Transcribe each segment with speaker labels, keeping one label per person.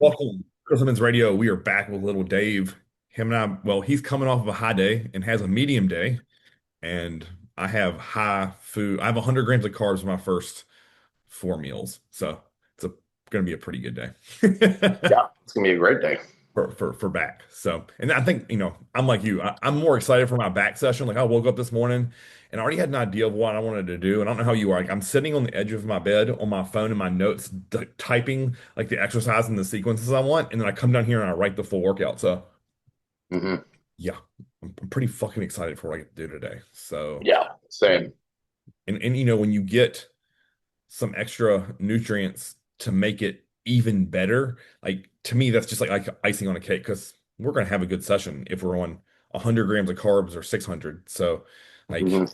Speaker 1: Welcome, Crystalman's Radio. We are back with little Dave. Him and I, well, he's coming off of a high day and has a medium day, and I have high food. I have 100 grams of carbs in my first four meals, so it's going to be a pretty good day
Speaker 2: Yeah, it's gonna be a great day.
Speaker 1: for back. So, and I think I'm like you. I'm more excited for my back session. Like I woke up this morning and I already had an idea of what I wanted to do. And I don't know how you are. Like I'm sitting on the edge of my bed on my phone and my notes, typing like the exercise and the sequences I want, and then I come down here and I write the full workout. So
Speaker 2: Hmm.
Speaker 1: yeah, I'm pretty fucking excited for what I get to do today. So
Speaker 2: Yeah,
Speaker 1: yeah,
Speaker 2: same.
Speaker 1: and when you get some extra nutrients to make it even better. Like to me, that's just like icing on a cake because we're gonna have a good session if we're on 100 grams of carbs or 600. So like
Speaker 2: Hmm.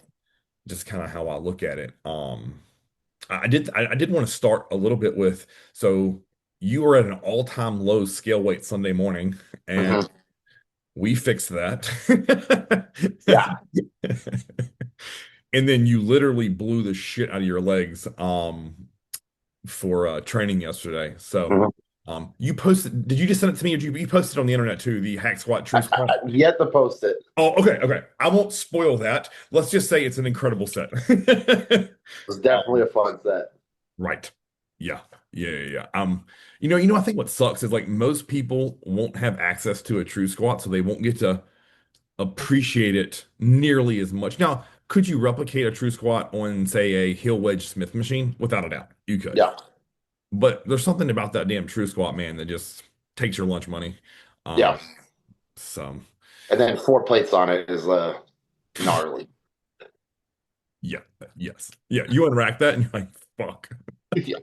Speaker 1: just kind of how I look at it. I did want to start a little bit with so you were at an all-time low scale weight Sunday morning and
Speaker 2: Hmm.
Speaker 1: we fixed that.
Speaker 2: Yeah.
Speaker 1: And then you literally blew the shit out of your legs. For training yesterday. So
Speaker 2: Hmm.
Speaker 1: you posted, did you just send it to me or you posted on the internet too, the hack squat, true squat?
Speaker 2: Yet to post it.
Speaker 1: Oh, okay, okay. I won't spoil that. Let's just say it's an incredible set.
Speaker 2: It was definitely
Speaker 1: Um,
Speaker 2: a fun set.
Speaker 1: right. Yeah. Yeah. I think what sucks is like most people won't have access to a true squat, so they won't get to appreciate it nearly as much. Now, could you replicate a true squat on, say, a heel wedge Smith machine? Without a doubt, you could.
Speaker 2: Yeah.
Speaker 1: But there's something about that damn True Squat, man, that just takes your lunch money.
Speaker 2: Yeah.
Speaker 1: Um, so
Speaker 2: And then four plates on it is gnarly.
Speaker 1: yeah, yes. Yeah, you unrack that and you're like, fuck.
Speaker 2: Yeah.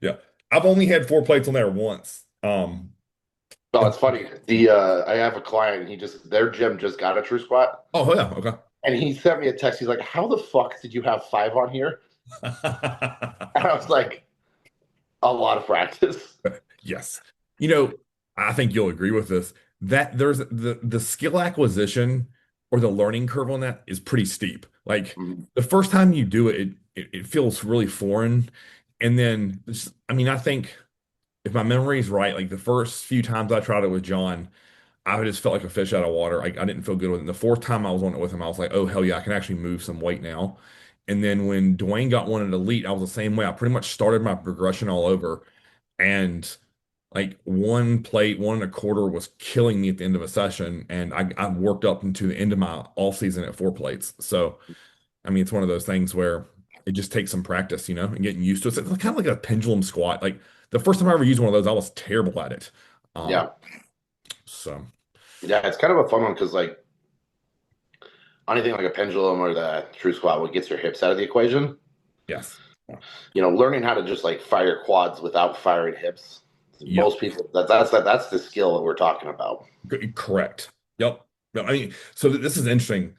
Speaker 1: Yeah. I've only had four plates on there once.
Speaker 2: No, it's funny. I have a client, their gym just got a true squat.
Speaker 1: Oh yeah, okay.
Speaker 2: And he sent me a text. He's like, "How the fuck did you have five on here?" And I was like, "A lot of practice."
Speaker 1: Yes. You know, I think you'll agree with this, that there's the skill acquisition or the learning curve on that is pretty steep. Like
Speaker 2: Mhm.
Speaker 1: the first time you do it, it feels really foreign. And then I mean, I think if my memory is right, like the first few times I tried it with John, I just felt like a fish out of water. I didn't feel good with it. And the fourth time I was on it with him, I was like, oh hell yeah, I can actually move some weight now. And then when Dwayne got one at Elite, I was the same way. I pretty much started my progression all over. And like one plate, one and a quarter was killing me at the end of a session. And I worked up into the end of my off season at four plates. So, I mean, it's one of those things where it just takes some practice, and getting used to it. It's kind of like a pendulum squat. Like the first time I ever used one of those, I was terrible at it. Um,
Speaker 2: Yeah.
Speaker 1: so
Speaker 2: Yeah. It's kind of a fun one because, like, anything like a pendulum or the true squat, what gets your hips out of the equation.
Speaker 1: yes.
Speaker 2: Learning how to just like fire quads without firing hips.
Speaker 1: Yep.
Speaker 2: Most people that's the skill that we're talking about.
Speaker 1: Correct. Yep. No, I mean, so this is interesting.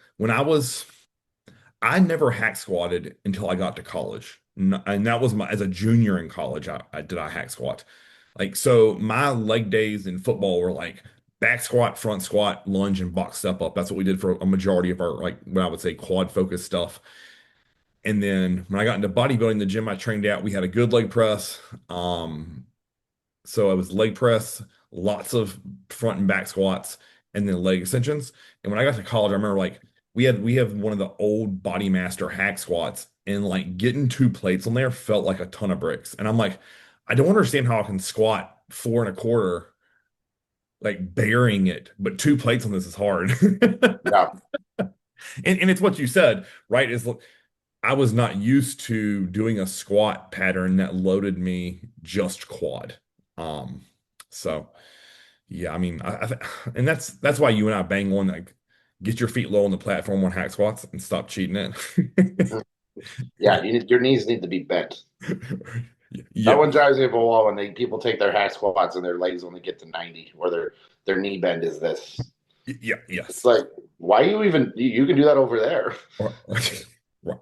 Speaker 1: I never hack squatted until I got to college. And that was as a junior in college, I did I hack squat. Like, so my leg days in football were like back squat, front squat, lunge, and box step up. That's what we did for a majority of our, like, what I would say quad focused stuff. And then when I got into bodybuilding, the gym I trained at, we had a good leg press. So it was leg press, lots of front and back squats, and then leg extensions. And when I got to college, I remember like we have one of the old Body Master hack squats, and like getting two plates on there felt like a ton of bricks. And I'm like, I don't understand how I can squat four and a quarter, like burying it, but two plates on this is hard.
Speaker 2: Yeah.
Speaker 1: And it's what you said, right? Is I was not used to doing a squat pattern that loaded me just quad. Um, so yeah, I mean, and that's why you and I bang on like get your feet low on the platform on hack squats and stop cheating it.
Speaker 2: Yeah, your knees need to be bent. That
Speaker 1: Yeah,
Speaker 2: one drives me up a wall when people take their hack squats and their legs only get to 90, or their knee bend is this.
Speaker 1: yeah,
Speaker 2: It's
Speaker 1: yes.
Speaker 2: like, why you can do that over there.
Speaker 1: Right,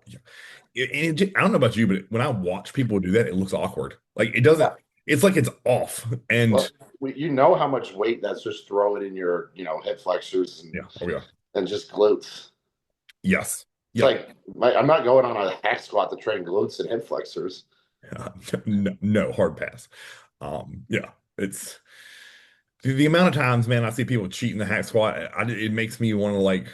Speaker 1: yeah. I don't know about you, but when I watch people do that, it looks awkward. Like it doesn't.
Speaker 2: Yeah.
Speaker 1: It's like it's off.
Speaker 2: Well,
Speaker 1: And
Speaker 2: you know how much weight that's just throwing in your, hip flexors
Speaker 1: yeah, oh yeah,
Speaker 2: and just glutes.
Speaker 1: yes,
Speaker 2: It's
Speaker 1: yep.
Speaker 2: like I'm not going on a hack squat to train glutes and hip flexors.
Speaker 1: No, no hard pass. Yeah. It's the amount of times, man, I see people cheating the hack squat. It makes me want to like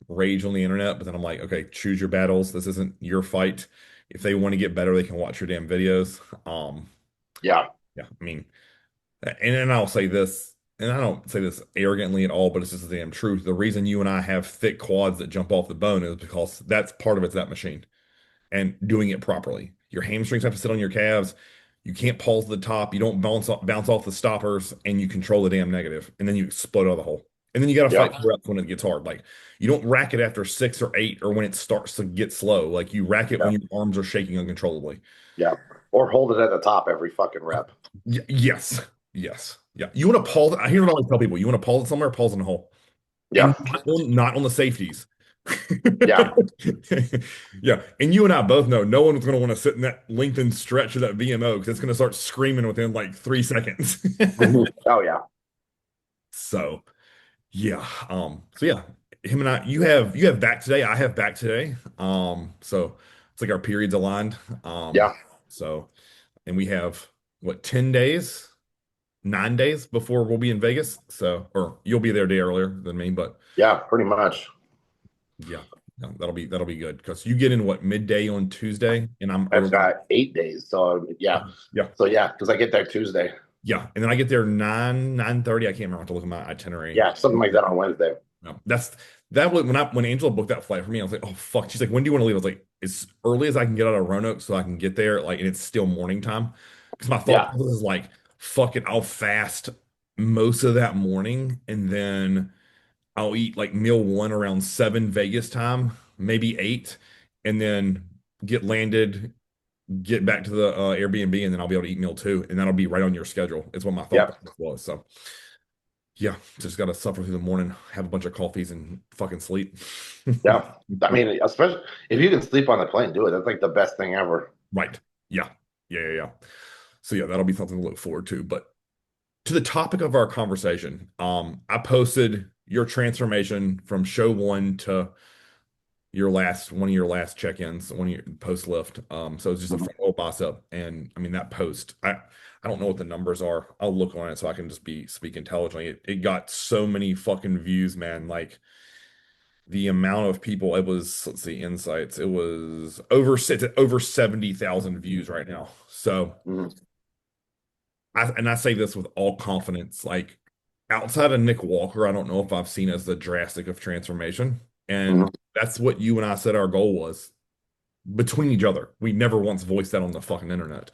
Speaker 1: rage on the internet, but then I'm like, okay, choose your battles. This isn't your fight. If they want to get better, they can watch your damn videos.
Speaker 2: Yeah,
Speaker 1: Yeah, I mean, and I'll say this, and I don't say this arrogantly at all, but it's just the damn truth. The reason you and I have thick quads that jump off the bone is because that's part of it's that machine and doing it properly. Your hamstrings have to sit on your calves. You can't pulse the top. You don't bounce off the stoppers, and you control the damn negative, and then you explode out of the hole. And then you got to
Speaker 2: yeah,
Speaker 1: fight for reps when it gets hard. Like you don't rack it after 6 or 8 or when it starts to get slow. Like you rack it
Speaker 2: yeah,
Speaker 1: when your arms are shaking uncontrollably.
Speaker 2: yeah. Or hold it at the top every fucking rep.
Speaker 1: Yes, yes, yeah. You want to pause. I hear it always tell people you want to pause it somewhere, pause in a hole, and
Speaker 2: Yeah,
Speaker 1: not on the safeties.
Speaker 2: yeah,
Speaker 1: Yeah, and you and I both know no one's going to want to sit in that lengthened stretch of that VMO because it's going to start screaming within like 3 seconds.
Speaker 2: mhm. Oh yeah,
Speaker 1: So yeah, so yeah, him and I, you have back today, I have back today. So it's like our periods aligned.
Speaker 2: yeah,
Speaker 1: So and we have what 10 days, 9 days before we'll be in Vegas. So or you'll be there a day earlier than me, but
Speaker 2: yeah. Pretty much.
Speaker 1: yeah, no, that'll be good because you get in what midday on Tuesday, and I'm
Speaker 2: I've
Speaker 1: early.
Speaker 2: got 8 days, so yeah,
Speaker 1: Yeah,
Speaker 2: so yeah, because I get there Tuesday.
Speaker 1: yeah, and then I get there 9:30. I can't remember. I have to look at my itinerary.
Speaker 2: Yeah, something like that on Wednesday.
Speaker 1: No, that was when Angela booked that flight for me. I was like, oh fuck. She's like, when do you want to leave? I was like, as early as I can get out of Roanoke so I can get there. Like, and it's still morning time because my thought
Speaker 2: Yeah,
Speaker 1: process is like, fuck it, I'll fast most of that morning and then I'll eat like meal one around 7 Vegas time, maybe 8, and then get landed, get back to the Airbnb, and then I'll be able to eat meal two, and that'll be right on your schedule. Is what my thought
Speaker 2: yeah,
Speaker 1: process was. So yeah, just gotta suffer through the morning, have a bunch of coffees, and fucking sleep.
Speaker 2: yeah. I mean, especially if you can sleep on the plane, do it. That's like the best thing ever.
Speaker 1: Right. Yeah. Yeah. So yeah, that'll be something to look forward to. But to the topic of our conversation, I posted your transformation from show one to your last one of your last check-ins, one of your post lift. So it's just a
Speaker 2: Mhm.
Speaker 1: front row bicep. And I mean that post, I don't know what the numbers are. I'll look on it so I can just be speak intelligently. It got so many fucking views, man. Like the amount of people, it was, let's see, insights. It was it's at over 70,000 views right now. So
Speaker 2: Mhm.
Speaker 1: I say this with all confidence, like outside of Nick Walker, I don't know if I've seen as the drastic of transformation.
Speaker 2: Mhm.
Speaker 1: And that's what you and I said our goal was between each other. We never once voiced that on the fucking internet.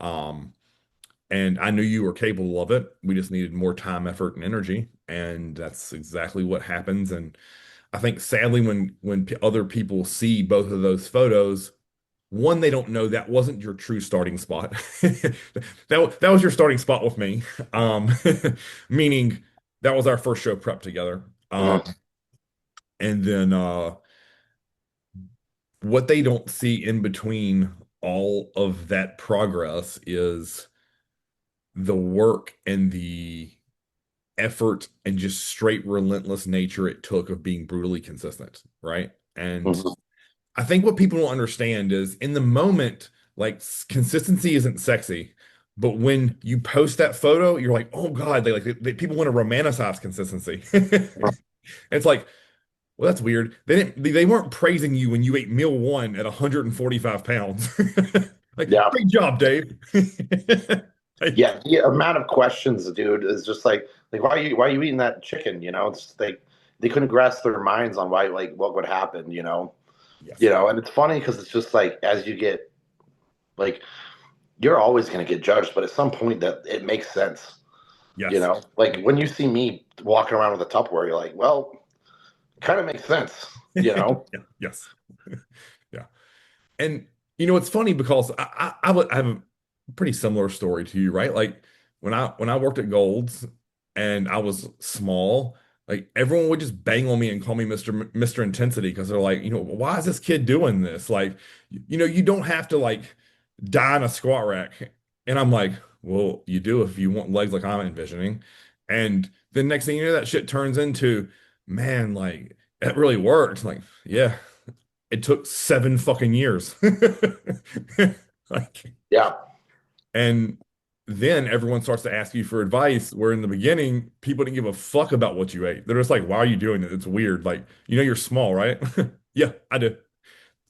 Speaker 1: Um, and I knew you were capable of it. We just needed more time, effort, and energy. And that's exactly what happens. And I think sadly, when other people see both of those photos, one, they don't know that wasn't your true starting spot. That was your starting spot with me. Um, meaning that was our first show prep together.
Speaker 2: Mhm.
Speaker 1: And then what they don't see in between all of that progress is the work and the effort and just straight relentless nature it took of being brutally consistent, right? And
Speaker 2: Mhm.
Speaker 1: I think what people don't understand is in the moment, like consistency isn't sexy, but when you post that photo, you're like, oh God, people want to romanticize consistency. It's like, well, that's weird. They weren't praising you when you ate meal one at 145 pounds. Like,
Speaker 2: Yeah,
Speaker 1: great job, Dave. Like,
Speaker 2: yeah. The amount of questions, dude, is just like why are you eating that chicken? You know, it's like they couldn't grasp their minds on why like what would happen.
Speaker 1: yes,
Speaker 2: And it's funny because it's just like as you get like you're always going to get judged, but at some point that it makes sense.
Speaker 1: yes.
Speaker 2: Like when you see me walking around with a Tupperware, you're like, well, kind of makes sense.
Speaker 1: Yeah, yes. Yeah. And it's funny because I have a pretty similar story to you, right? Like when I worked at Gold's and I was small, like everyone would just bang on me and call me Mr. Intensity because they're like, why is this kid doing this? Like, you don't have to like die in a squat rack. And I'm like, well, you do if you want legs like I'm envisioning. And the next thing you know, that shit turns into, man, like it really worked. Like, yeah, it took 7 fucking years. Like,
Speaker 2: Yeah,
Speaker 1: and then everyone starts to ask you for advice, where in the beginning, people didn't give a fuck about what you ate. They're just like, why are you doing it? It's weird. Like, you're small, right? Yeah, I do.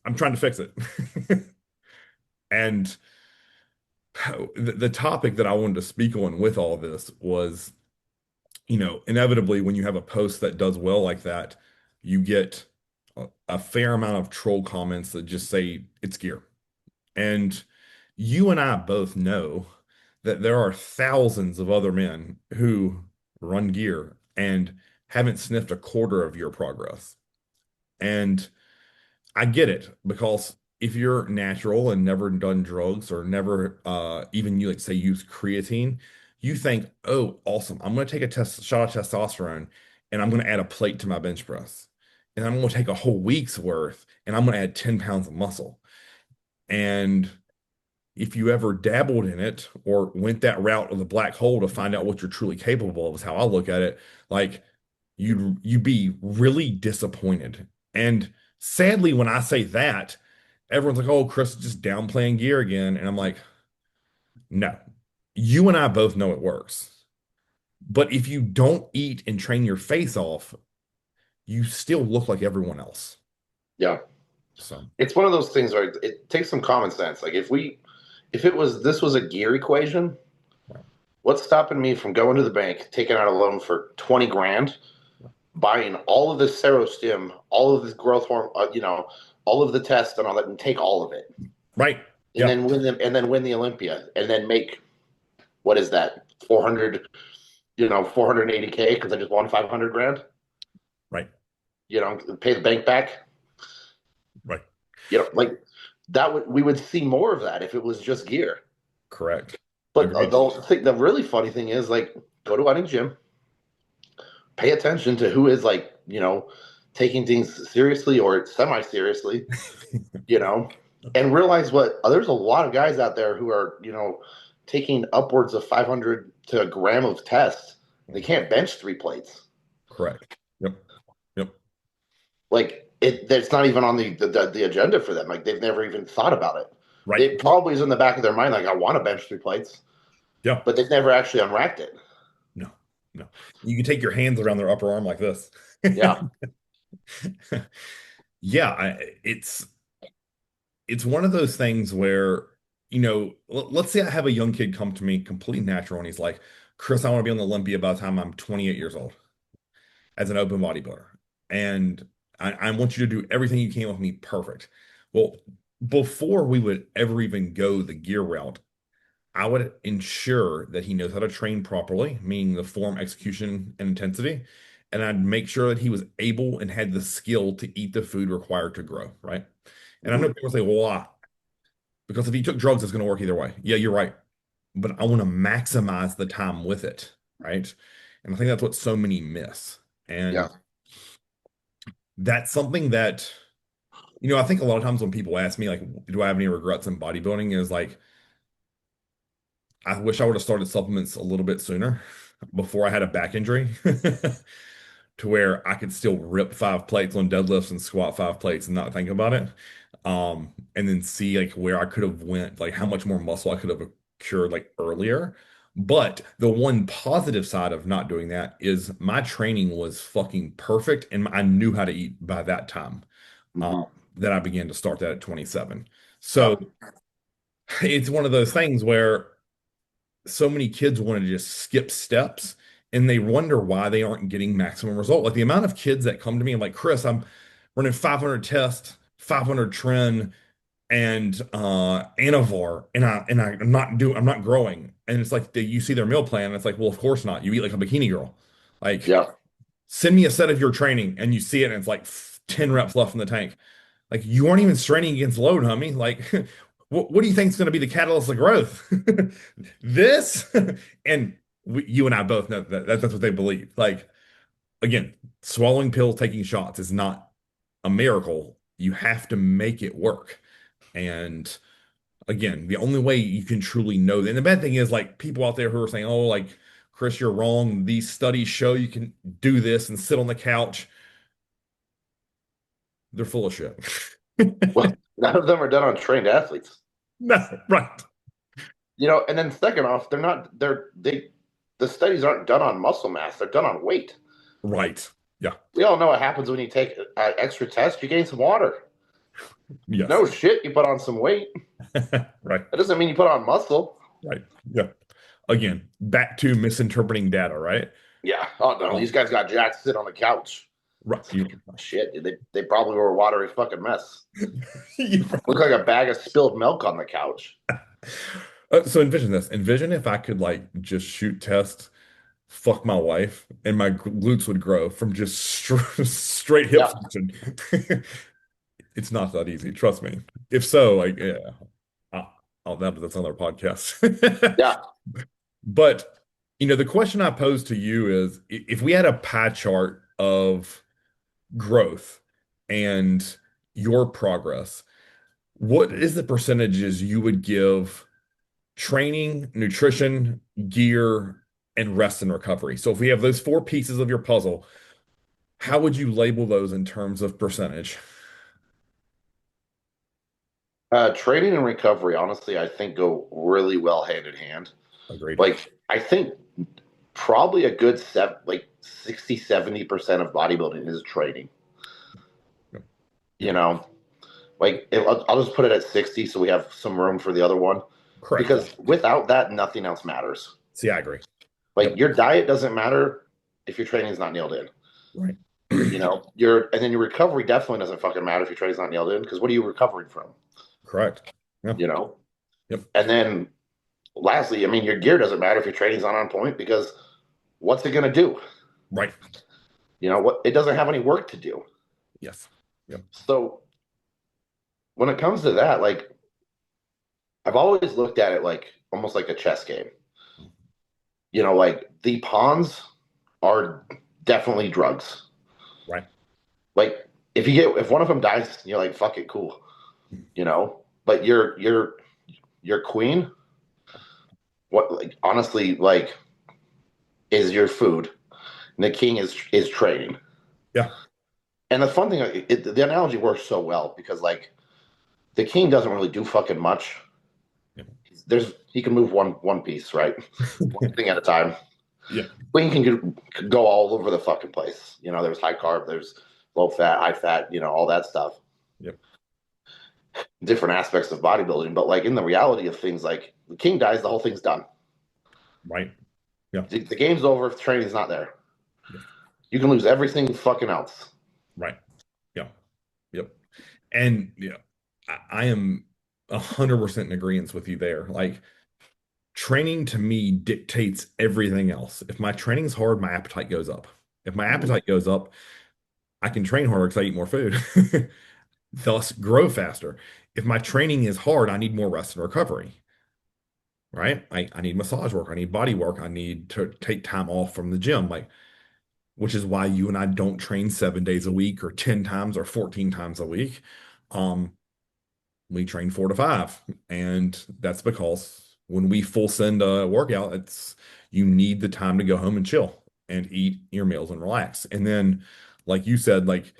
Speaker 1: I'm trying to fix it. And the topic that I wanted to speak on with all this was, inevitably when you have a post that does well like that, you get a fair amount of troll comments that just say it's gear. And you and I both know that there are thousands of other men who run gear and haven't sniffed a quarter of your progress. And I get it because if you're natural and never done drugs or never even you like say use creatine, you think, oh, awesome. I'm gonna take a test shot of testosterone and I'm gonna add a plate to my bench press. And I'm gonna take a whole week's worth and I'm gonna add 10 pounds of muscle. And if you ever dabbled in it or went that route of the black hole to find out what you're truly capable of, is how I look at it. Like you'd be really disappointed. And sadly, when I say that, everyone's like, "Oh, Chris is just downplaying gear again," and I'm like, "No, you and I both know it works. But if you don't eat and train your face off, you still look like everyone else."
Speaker 2: Yeah.
Speaker 1: So,
Speaker 2: It's one of those things where it takes some common sense. Like if it was this was a gear equation, what's stopping me from going to the bank, taking out a loan for 20 grand, buying all of this serostim, all of this growth hormone, all of the tests and all that, and take all of it,
Speaker 1: right?
Speaker 2: and
Speaker 1: Yeah,
Speaker 2: then win them, and then win the Olympia, and then make what is that 400, 480K because I just won 500 grand.
Speaker 1: right,
Speaker 2: Pay the bank back.
Speaker 1: right.
Speaker 2: Like that would we would see more of that if it was just gear.
Speaker 1: Correct.
Speaker 2: But
Speaker 1: Agreed.
Speaker 2: the really funny thing is like go to any gym, pay attention to who is like taking things seriously or semi seriously, you know, and realize what there's a lot of guys out there who are taking upwards of 500 to a gram of tests. They can't bench 3 plates.
Speaker 1: Correct. Yep. Yep.
Speaker 2: Like it's not even on the agenda for them. Like they've never even thought about it.
Speaker 1: Right.
Speaker 2: It probably is in the back of their mind. Like I want to bench 3 plates,
Speaker 1: Yeah.
Speaker 2: but they've never actually unracked it.
Speaker 1: No. No. You can take your hands around their upper arm like this.
Speaker 2: Yeah.
Speaker 1: Yeah, it's one of those things where, let's say I have a young kid come to me completely natural and he's like, Chris, I want to be on the Olympia by the time I'm 28 years old as an open bodybuilder. And I want you to do everything you can with me perfect. Well, before we would ever even go the gear route, I would ensure that he knows how to train properly, meaning the form, execution, and intensity. And I'd make sure that he was able and had the skill to eat the food required to grow, right? And I know
Speaker 2: Mhm.
Speaker 1: people say, well, why? Because if he took drugs, it's going to work either way. Yeah, you're right. But I want to maximize the time with it, right? And I think that's what so many miss.
Speaker 2: Yeah.
Speaker 1: And that's something that, I think a lot of times when people ask me, like, do I have any regrets in bodybuilding? Is like, I wish I would have started supplements a little bit sooner before I had a back injury to where I could still rip 5 plates on deadlifts and squat 5 plates and not think about it. And then see like where I could have went, like how much more muscle I could have cured like earlier. But the one positive side of not doing that is my training was fucking perfect and I knew how to eat by that time. Um,
Speaker 2: Mhm.
Speaker 1: that I began to start that at 27.
Speaker 2: Yeah.
Speaker 1: So it's one of those things where so many kids want to just skip steps and they wonder why they aren't getting maximum result. Like the amount of kids that come to me and like, Chris, I'm running 500 tests, 500 trend and Anavar I'm not growing. And it's like you see their meal plan and it's like, well, of course not. You eat like a bikini girl. Like
Speaker 2: Yeah.
Speaker 1: send me a set of your training and you see it and it's like 10 reps left in the tank. Like you aren't even straining against load, homie. Like what do you think is going to be the catalyst of growth? This and you and I both know that's what they believe. Like again, swallowing pills, taking shots is not a miracle. You have to make it work. And again, the only way you can truly know, and the bad thing is like people out there who are saying, "Oh, like Chris, you're wrong. These studies show you can do this and sit on the couch." They're full of shit.
Speaker 2: Well, none of them are done on trained athletes.
Speaker 1: No, right.
Speaker 2: And then second off, the studies aren't done on muscle mass; they're done on weight.
Speaker 1: Right. Yeah.
Speaker 2: We all know what happens when you take an extra test. You gain some water.
Speaker 1: Yes.
Speaker 2: No shit, you put on some weight.
Speaker 1: Right.
Speaker 2: That doesn't mean you put on muscle.
Speaker 1: Right. Yeah. Again, back to misinterpreting data, right?
Speaker 2: Yeah. Oh no, these
Speaker 1: Um,
Speaker 2: guys got jacked sit on the couch.
Speaker 1: right.
Speaker 2: It's like, shit, they probably were a watery fucking mess.
Speaker 1: You
Speaker 2: Look like a bag of spilled milk on the couch.
Speaker 1: So envision this. Envision if I could like just shoot test, fuck my wife, and my glutes would grow from just straight hip
Speaker 2: Yeah.
Speaker 1: flexion. It's not that easy, trust me. If so, like, yeah, I'll, that's another podcast.
Speaker 2: Yeah.
Speaker 1: But the question I pose to you is, if we had a pie chart of growth and your progress, what is the percentages you would give training, nutrition, gear, and rest and recovery? So if we have those four pieces of your puzzle, how would you label those in terms of percentage?
Speaker 2: Training and recovery, honestly, I think go really well hand in hand.
Speaker 1: Agreed.
Speaker 2: Like, I think probably a good 60, 70% of bodybuilding is training.
Speaker 1: Yep.
Speaker 2: You
Speaker 1: Yep.
Speaker 2: know, I'll just put it at 60 so we have some room for the other one.
Speaker 1: Correct. Yeah.
Speaker 2: Because without that, nothing else matters.
Speaker 1: See, I agree.
Speaker 2: Like,
Speaker 1: Yep.
Speaker 2: your diet doesn't matter if your training is not nailed in.
Speaker 1: Right.
Speaker 2: And then your recovery definitely doesn't fucking matter if your training's not nailed in because what are you recovering from?
Speaker 1: Correct. Yeah.
Speaker 2: You know?
Speaker 1: Yep.
Speaker 2: And then lastly, I mean, your gear doesn't matter if your training's not on point because what's it going to do?
Speaker 1: Right.
Speaker 2: What it doesn't have any work to do.
Speaker 1: Yes. Yep.
Speaker 2: So when it comes to that, like I've always looked at it like almost like a chess game. Like the pawns are definitely drugs.
Speaker 1: Right.
Speaker 2: Like if one of them dies, you're like, fuck it, cool. But your queen, what like honestly, like is your food. And the king is training.
Speaker 1: Yeah.
Speaker 2: And the fun thing, the analogy works so well because like the king doesn't really do fucking much.
Speaker 1: Yep.
Speaker 2: He can move one piece, right? One thing at a time.
Speaker 1: Yeah.
Speaker 2: Queen can go all over the fucking place. There's high carb, there's low fat, high fat, all that stuff.
Speaker 1: Yep.
Speaker 2: Different aspects of bodybuilding, but like in the reality of things, like the king dies, the whole thing's done.
Speaker 1: Right. Yeah.
Speaker 2: The game's over if the training's not there.
Speaker 1: Yeah.
Speaker 2: You can lose everything fucking else.
Speaker 1: Right. Yeah. Yep. And yeah, I am 100% in agreement with you there. Like training to me dictates everything else. If my training's hard, my appetite goes up. If my appetite goes up, I can train harder because I eat more food, thus grow faster. If my training is hard, I need more rest and recovery, right? I need massage work, I need body work, I need to take time off from the gym, like which is why you and I don't train 7 days a week or 10 times or 14 times a week. Um, we train 4 to 5. And that's because when we full send a workout, it's you need the time to go home and chill and eat your meals and relax. And then, like you said, like,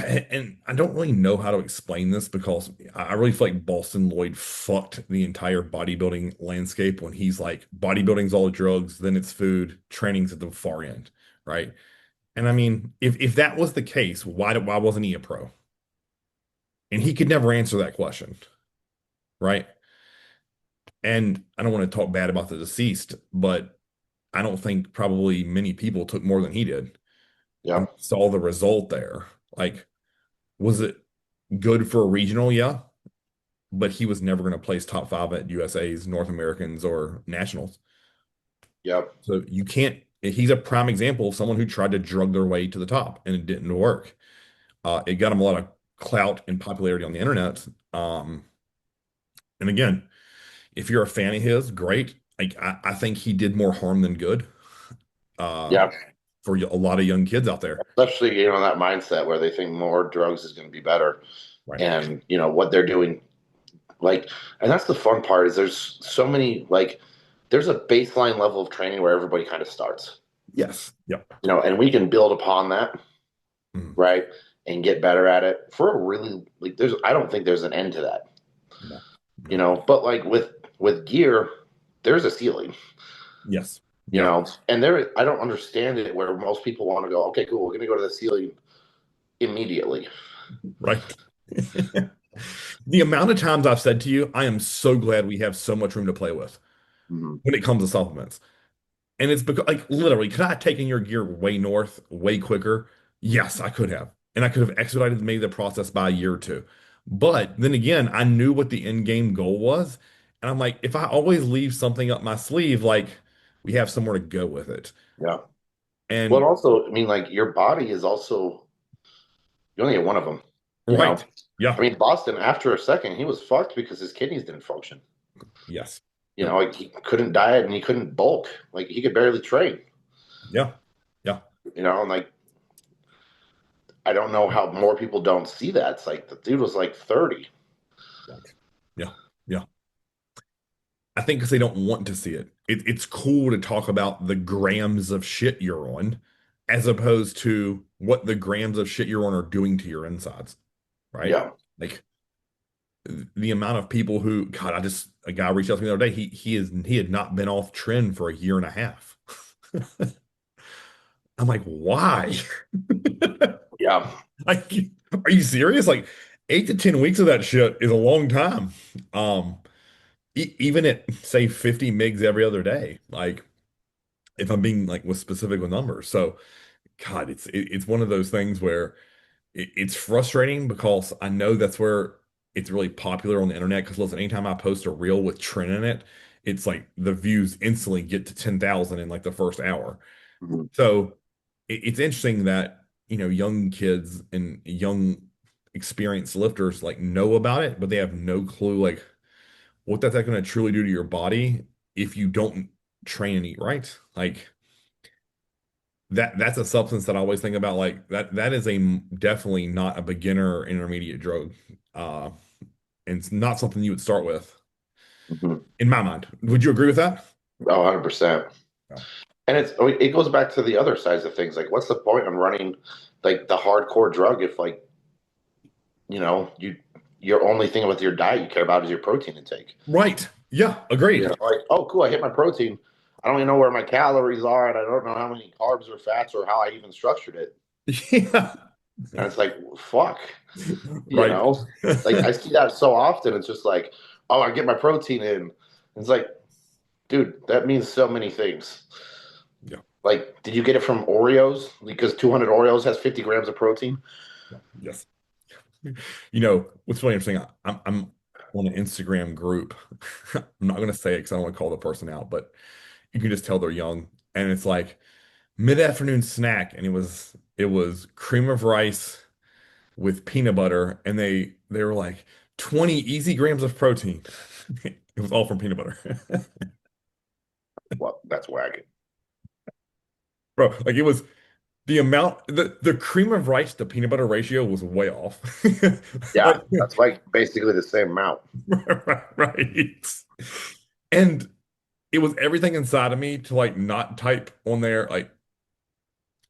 Speaker 1: and I don't really know how to explain this because I really feel like Boston Lloyd fucked the entire bodybuilding landscape when he's like, bodybuilding's all drugs, then it's food, training's at the far end, right? And I mean, if that was the case, why wasn't he a pro? And he could never answer that question, right? And I don't want to talk bad about the deceased, but I don't think probably many people took more than he did
Speaker 2: Yeah.
Speaker 1: and saw the result there. Like, was it good for a regional? Yeah. But he was never going to place top 5 at USA's, North Americans, or nationals.
Speaker 2: Yeah.
Speaker 1: So you can't, he's a prime example of someone who tried to drug their way to the top and it didn't work. It got him a lot of clout and popularity on the internet. And again, if you're a fan of his, great. Like I think he did more harm than good uh,
Speaker 2: Yeah.
Speaker 1: for a lot of young kids out there.
Speaker 2: Especially, that mindset where they think more drugs is going to be better.
Speaker 1: Right.
Speaker 2: And, what they're doing. Like, and that's the fun part is there's so many, like, there's a baseline level of training where everybody kind of starts,
Speaker 1: Yes. Yep.
Speaker 2: and we can build upon that,
Speaker 1: Mhm.
Speaker 2: right? And get better at it for a really, like, I don't think there's an end to that,
Speaker 1: No. No.
Speaker 2: but like with gear, there's a ceiling,
Speaker 1: Yes.
Speaker 2: you
Speaker 1: Yeah.
Speaker 2: know, and there, I don't understand it where most people want to go, okay, cool, we're going to go to the ceiling immediately.
Speaker 1: Right. The amount of times I've said to you, I am so glad we have so much room to play with
Speaker 2: Mhm.
Speaker 1: when it comes to supplements. And it's because, like, literally, could I have taken your gear way north, way quicker? Yes, I could have. And I could have expedited maybe the process by a year or two. But then again, I knew what the end game goal was. And I'm like, if I always leave something up my sleeve, like, we have somewhere to go with it.
Speaker 2: Yeah. Well,
Speaker 1: And
Speaker 2: also, I mean, like your body is also, you only get one of them, you know.
Speaker 1: right. Yeah.
Speaker 2: I mean, Boston, after a second, he was fucked because his kidneys didn't function.
Speaker 1: Yes.
Speaker 2: You
Speaker 1: Yep.
Speaker 2: know, like he couldn't diet and he couldn't bulk. Like he could barely train,
Speaker 1: Yeah. Yeah.
Speaker 2: you know, and like I don't know how more people don't see that. It's like the dude was like 30.
Speaker 1: Right. Yeah. Yeah. I think because they don't want to see it. It's cool to talk about the grams of shit you're on as opposed to what the grams of shit you're on are doing to your insides, right?
Speaker 2: Yeah.
Speaker 1: Like the amount of people who, God, a guy reached out to me the other day. He had not been off trend for a year and a half. I'm like, why?
Speaker 2: Yeah.
Speaker 1: Like, are you serious? Like 8 to 10 weeks of that shit is a long time. Um, even at say 50 mgs every other day, like if I'm being like with specific with numbers. So, God, it's one of those things where it's frustrating because I know that's where it's really popular on the internet. Because listen, anytime I post a reel with Trent in it, it's like the views instantly get to 10,000 in like the first hour.
Speaker 2: Mhm.
Speaker 1: So it's interesting that, young kids and young experienced lifters like know about it, but they have no clue like what that's going to truly do to your body if you don't train and eat right. Like that's a substance that I always think about. Like that is definitely not a beginner or intermediate drug. Uh, and it's not something you would start with
Speaker 2: Mhm.
Speaker 1: in my mind. Would you agree with that?
Speaker 2: Oh, 100%.
Speaker 1: No.
Speaker 2: And it goes back to the other sides of things. Like, what's the point on running like the hardcore drug if like, you know, your only thing with your diet you care about is your protein intake.
Speaker 1: Right. Yeah,
Speaker 2: You
Speaker 1: agreed.
Speaker 2: know, like, oh, cool, I hit my protein. I don't even know where my calories are, and I don't know how many carbs or fats or how I even structured it.
Speaker 1: Yeah.
Speaker 2: And it's like, fuck, you
Speaker 1: Right.
Speaker 2: know, like I see that so often. It's just like, oh, I get my protein in. It's like, dude, that means so many things.
Speaker 1: Yeah.
Speaker 2: Like, did you get it from Oreos? Because 200 Oreos has 50 grams of protein.
Speaker 1: Yeah. Yes. What's really interesting, I'm on an Instagram group. I'm not going to say it because I don't want to call the person out, but you can just tell they're young. And it's like mid-afternoon snack, and it was cream of rice with peanut butter, and they were like 20 easy grams of protein. It was all from peanut butter.
Speaker 2: Well, that's wacky.
Speaker 1: Bro, like it was the cream of rice to peanut butter ratio was way off.
Speaker 2: Yeah,
Speaker 1: Like,
Speaker 2: that's like basically the same amount.
Speaker 1: right. And it was everything inside of me to like not type on there, like,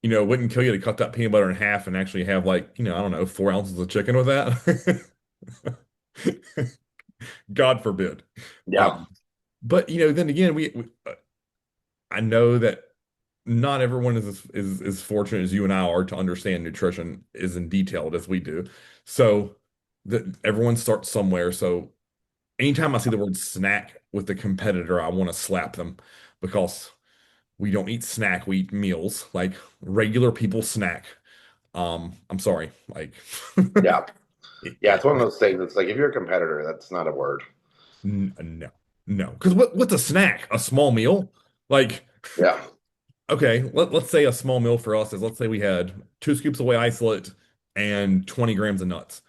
Speaker 1: it wouldn't kill you to cut that peanut butter in half and actually have like, I don't know, 4 ounces of chicken with that. God forbid.
Speaker 2: Yeah.
Speaker 1: Um, but then again, I know that not everyone is fortunate as you and I are to understand nutrition as in detailed as we do. So that everyone starts somewhere. So anytime I see the word snack with the competitor, I want to slap them because we don't eat snack, we eat meals. Like regular people snack. I'm sorry. Like
Speaker 2: Yeah.
Speaker 1: it,
Speaker 2: Yeah. It's one of those things. It's like if you're a competitor, that's not a word.
Speaker 1: no, no. Because what's a snack? A small meal? Like,
Speaker 2: Yeah.
Speaker 1: okay, let's say a small meal for us is, let's say we had 2 scoops of whey isolate and 20 grams of nuts.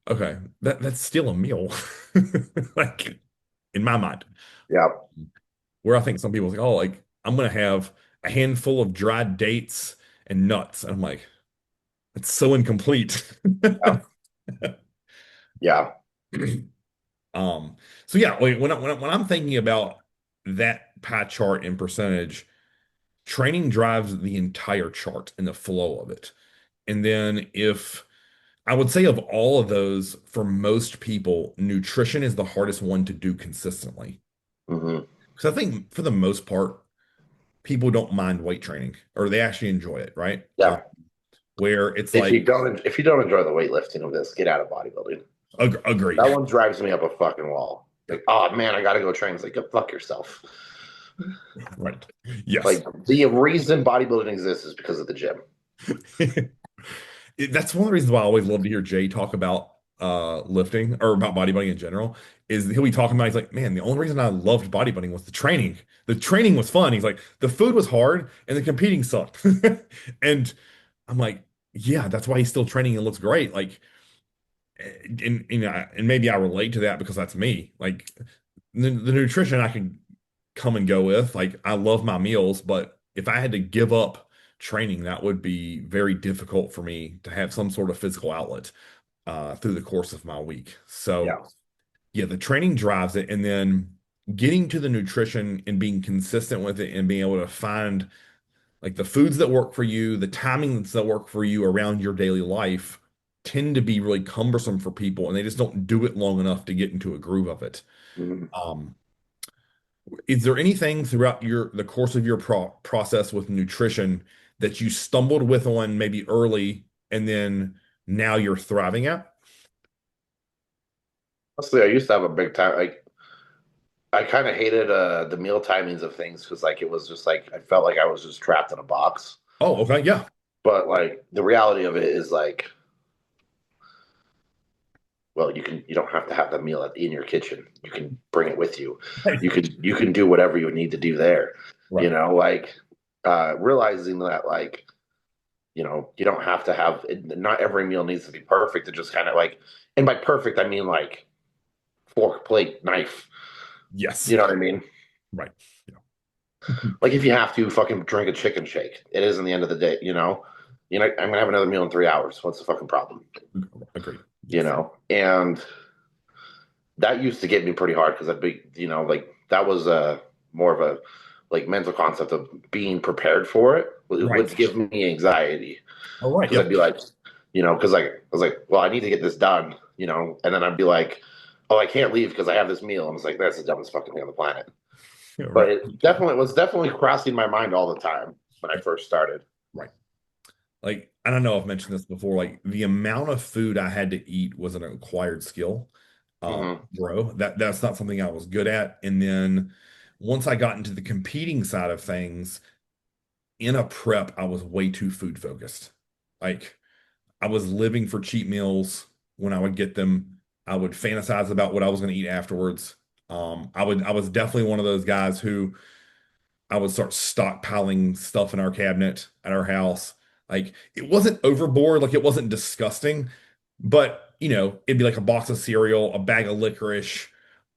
Speaker 1: Okay, that's still a meal. Like in my mind.
Speaker 2: Yeah.
Speaker 1: Where I think some people like, oh, like I'm gonna have a handful of dried dates and nuts. And I'm like, it's so incomplete.
Speaker 2: Yeah. Yeah.
Speaker 1: Um, so yeah, like when I'm thinking about that pie chart in percentage, training drives the entire chart and the flow of it. And then if I would say of all of those, for most people, nutrition is the hardest one to do consistently.
Speaker 2: Hmm.
Speaker 1: Because I think for the most part, people don't mind weight training or they actually enjoy it, right?
Speaker 2: Yeah.
Speaker 1: Where it's like,
Speaker 2: If you don't enjoy the weightlifting of this, get out of bodybuilding.
Speaker 1: agreed.
Speaker 2: That one drives me up a fucking wall. Like, oh man, I gotta go train. It's like, go fuck yourself.
Speaker 1: Right. Yes.
Speaker 2: Like the reason bodybuilding exists is because of the gym.
Speaker 1: That's one of the reasons why I always love to hear Jay talk about lifting or about bodybuilding in general is he'll be talking about he's like, man, the only reason I loved bodybuilding was the training. The training was fun. He's like, the food was hard and the competing sucked. And I'm like, yeah, that's why he's still training and looks great. Like, and maybe I relate to that because that's me. Like the nutrition I can come and go with. Like I love my meals, but if I had to give up training, that would be very difficult for me to have some sort of physical outlet through the course of my week. So
Speaker 2: Yeah.
Speaker 1: yeah, the training drives it, and then getting to the nutrition and being consistent with it and being able to find like the foods that work for you, the timings that work for you around your daily life tend to be really cumbersome for people, and they just don't do it long enough to get into a groove of it.
Speaker 2: Mhm.
Speaker 1: Um, is there anything throughout the course of your process with nutrition that you stumbled with on maybe early and then now you're thriving at?
Speaker 2: Honestly, I used to have a big time. Like, I kind of hated the meal timings of things because, like, it was just like I felt like I was just trapped in a box.
Speaker 1: Oh, okay, yeah.
Speaker 2: But like, the reality of it is like, well, you don't have to have the meal in your kitchen. You can bring it with you.
Speaker 1: Right,
Speaker 2: You can do whatever you need to do there. You
Speaker 1: right,
Speaker 2: know, like realizing that like you don't have to have not every meal needs to be perfect. It just kind of like, and by perfect I mean like fork, plate, knife.
Speaker 1: yes,
Speaker 2: You know what I mean?
Speaker 1: right, yeah.
Speaker 2: Like if you have to fucking drink a chicken shake, it is in the end of the day. I'm gonna have another meal in 3 hours. What's the fucking problem?
Speaker 1: Agreed.
Speaker 2: You
Speaker 1: Yes,
Speaker 2: know, and that used to get me pretty hard because I'd be, like that was a more of a like mental concept of being prepared for it. It
Speaker 1: right.
Speaker 2: would give me anxiety
Speaker 1: All right,
Speaker 2: because I'd
Speaker 1: yep.
Speaker 2: be like, because like I was like, well, I need to get this done, and then I'd be like, oh, I can't leave because I have this meal. And it's like that's the dumbest fucking thing on the planet.
Speaker 1: Yeah,
Speaker 2: But
Speaker 1: right.
Speaker 2: it definitely was definitely crossing my mind all the time when I first started.
Speaker 1: Right. Like, I don't know if I've mentioned this before, like the amount of food I had to eat was an acquired skill.
Speaker 2: Hmm.
Speaker 1: Bro, that's not something I was good at. And then once I got into the competing side of things, in a prep, I was way too food focused. Like I was living for cheat meals when I would get them. I would fantasize about what I was going to eat afterwards. I was definitely one of those guys who I would start stockpiling stuff in our cabinet at our house. Like it wasn't overboard, like it wasn't disgusting, but it'd be like a box of cereal, a bag of licorice,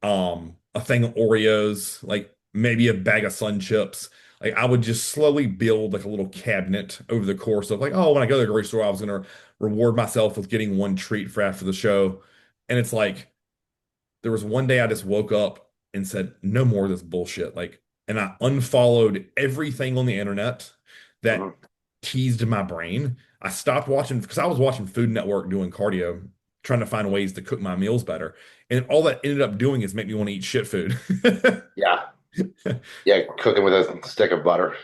Speaker 1: a thing of Oreos, like maybe a bag of Sun Chips. Like I would just slowly build like a little cabinet over the course of like, oh, when I go to the grocery store, I was gonna reward myself with getting one treat for after the show. And it's like there was one day I just woke up and said, no more of this bullshit. Like, and I unfollowed everything on the internet that
Speaker 2: Hmm.
Speaker 1: teased my brain. I stopped watching because I was watching Food Network doing cardio, trying to find ways to cook my meals better. And all that ended up doing is make me want to eat shit food.
Speaker 2: Yeah, yeah, cooking with a stick of butter.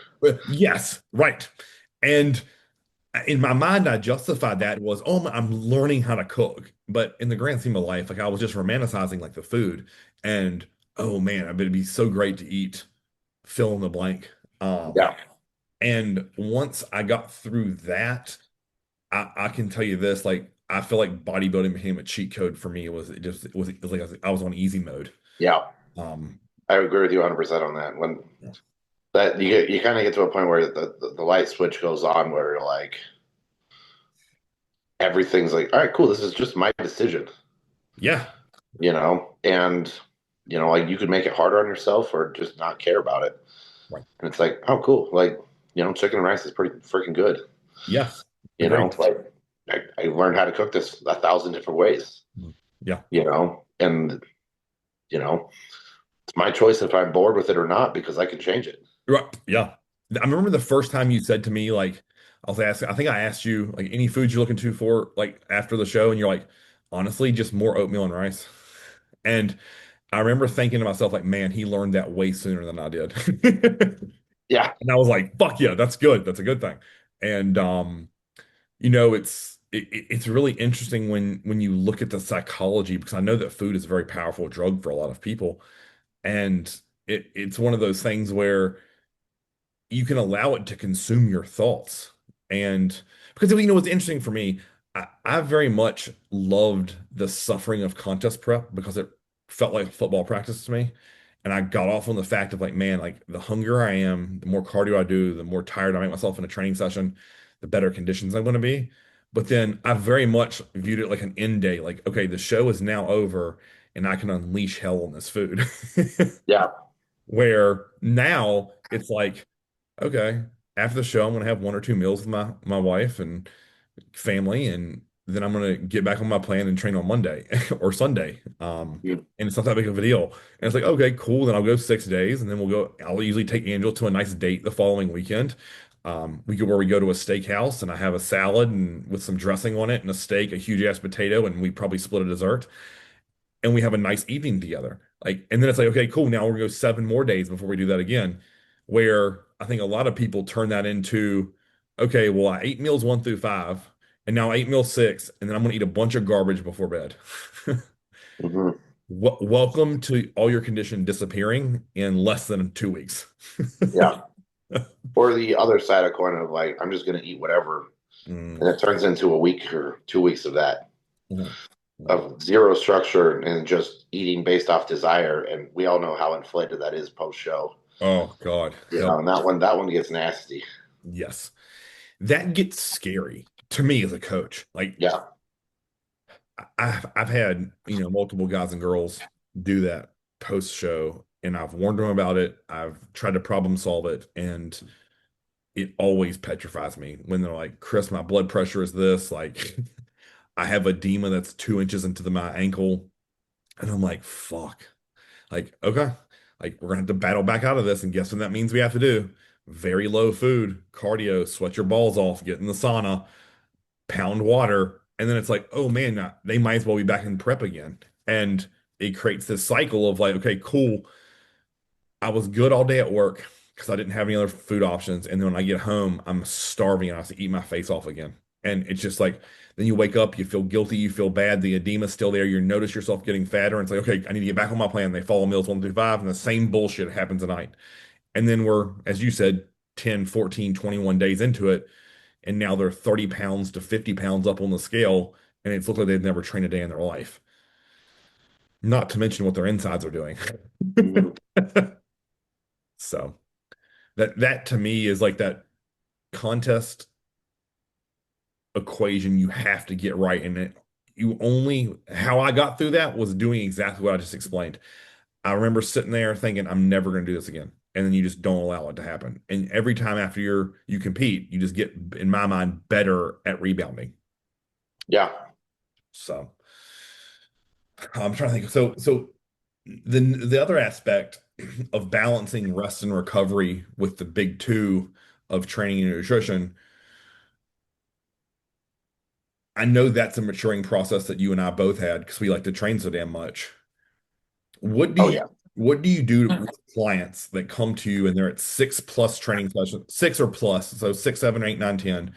Speaker 1: Yes, right. And in my mind, I justified that was, oh, I'm learning how to cook. But in the grand scheme of life, like I was just romanticizing like the food. And oh man, I bet it'd be so great to eat fill in the blank.
Speaker 2: Yeah,
Speaker 1: And once I got through that, I can tell you this, like I feel like bodybuilding became a cheat code for me. It was like I was on easy mode.
Speaker 2: yeah,
Speaker 1: Um,
Speaker 2: I agree with you 100% on that. When that you kind of get to a point where the light switch goes on, where you're like everything's like, all right, cool, this is just my decision,
Speaker 1: yeah,
Speaker 2: and like you could make it harder on yourself or just not care about it.
Speaker 1: right.
Speaker 2: And it's like, oh, cool. Like, chicken and rice is pretty freaking good.
Speaker 1: Yeah, agreed.
Speaker 2: Like I learned how to cook this 1,000 different ways,
Speaker 1: Mm. Yeah.
Speaker 2: and, you know, it's my choice if I'm bored with it or not because I can change it.
Speaker 1: Right. Yeah. I remember the first time you said to me, like, I was asking, I think I asked you, like, any foods you're looking to for, like, after the show, and you're like, honestly, just more oatmeal and rice. And I remember thinking to myself, like, man, he learned that way sooner than I did.
Speaker 2: Yeah,
Speaker 1: And I was like, fuck yeah, that's good. That's a good thing. And it's really interesting when you look at the psychology, because I know that food is a very powerful drug for a lot of people. And it's one of those things where you can allow it to consume your thoughts. And because what's interesting for me, I very much loved the suffering of contest prep because it felt like football practice to me. And I got off on the fact of like, man, like the hungrier I am, the more cardio I do, the more tired I make myself in a training session, the better conditions I'm going to be. But then I very much viewed it like an end day, like, okay, the show is now over and I can unleash hell on this food.
Speaker 2: yeah.
Speaker 1: Where now it's like, okay, after the show, I'm gonna have one or two meals with my wife and family, and then I'm gonna get back on my plan and train on Monday or Sunday.
Speaker 2: Mm.
Speaker 1: And it's not that big of a deal. And it's like, okay, cool. Then I'll go 6 days, and then we'll go. I'll usually take Angel to a nice date the following weekend. We go to a steakhouse, and I have a salad and with some dressing on it, and a steak, a huge ass potato, and we probably split a dessert and we have a nice evening together. Like, and then it's like, okay, cool. Now we're gonna go 7 more days before we do that again. Where I think a lot of people turn that into, okay, well, I ate meals 1 through 5, and now I ate meal 6, and then I'm gonna eat a bunch of garbage before bed.
Speaker 2: Hmm.
Speaker 1: Welcome to all your condition disappearing in less than 2 weeks.
Speaker 2: Yeah. Or the other side of coin of like, I'm just going to eat whatever.
Speaker 1: Mm,
Speaker 2: And it turns into a week or 2 weeks of that,
Speaker 1: mm, mm.
Speaker 2: of zero structure and just eating based off desire. And we all know how inflated that is post show.
Speaker 1: Oh God,
Speaker 2: You
Speaker 1: hell
Speaker 2: know, and that one gets nasty.
Speaker 1: yes. That gets scary to me as a coach. Like
Speaker 2: Yeah.
Speaker 1: I've had, multiple guys and girls do that post show, and I've warned them about it. I've tried to problem solve it, and it always petrifies me when they're like, Chris, my blood pressure is this. Like, I have edema that's 2 inches into my ankle. And I'm like, fuck. Like, okay. Like, we're gonna have to battle back out of this. And guess what that means we have to do? Very low food, cardio, sweat your balls off, get in the sauna, pound water, and then it's like, oh man, they might as well be back in prep again. And it creates this cycle of like, okay, cool. I was good all day at work because I didn't have any other food options. And then when I get home, I'm starving and I have to eat my face off again. And it's just like, then you wake up, you feel guilty, you feel bad, the edema's still there, you notice yourself getting fatter, and it's like, okay, I need to get back on my plan. They follow meals 1 through 5, and the same bullshit happens tonight. And then we're, as you said, 10, 14, 21 days into it, and now they're 30 pounds to 50 pounds up on the scale, and it's looked like they've never trained a day in their life. Not to mention what their insides are doing.
Speaker 2: Mhm.
Speaker 1: So that to me is like that contest equation you have to get right. And you only how I got through that was doing exactly what I just explained. I remember sitting there thinking, I'm never going to do this again. And then you just don't allow it to happen. And every time after you compete, you just get, in my mind, better at rebounding.
Speaker 2: Yeah.
Speaker 1: So I'm trying to think. So the other aspect of balancing rest and recovery with the big two of training and nutrition, I know that's a maturing process that you and I both had because we like to train so damn much. What do
Speaker 2: Oh,
Speaker 1: you
Speaker 2: yeah.
Speaker 1: what do you do with clients that come to you and they're at 6 plus training sessions, 6 or plus, so 6, 7, 8, 9, 10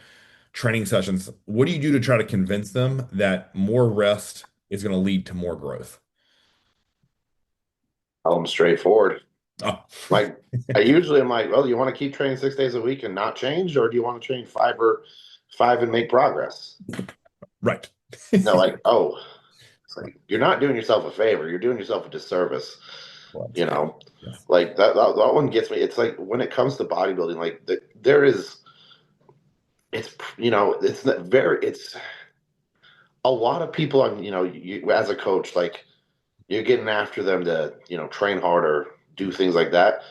Speaker 1: training sessions? What do you do to try to convince them that more rest is going to lead to more growth?
Speaker 2: Tell them straightforward.
Speaker 1: Oh,
Speaker 2: Like, I usually am like, well, you want to keep training 6 days a week and not change, or do you want to train five and make progress?
Speaker 1: right.
Speaker 2: And they're like, oh, it's like you're not doing yourself a favor. You're doing yourself a disservice.
Speaker 1: Right.
Speaker 2: You know,
Speaker 1: Yes.
Speaker 2: like that one gets me. It's like when it comes to bodybuilding, like there is, it's it's not very, it's a lot of people on you as a coach, like you're getting after them to train harder, do things like that.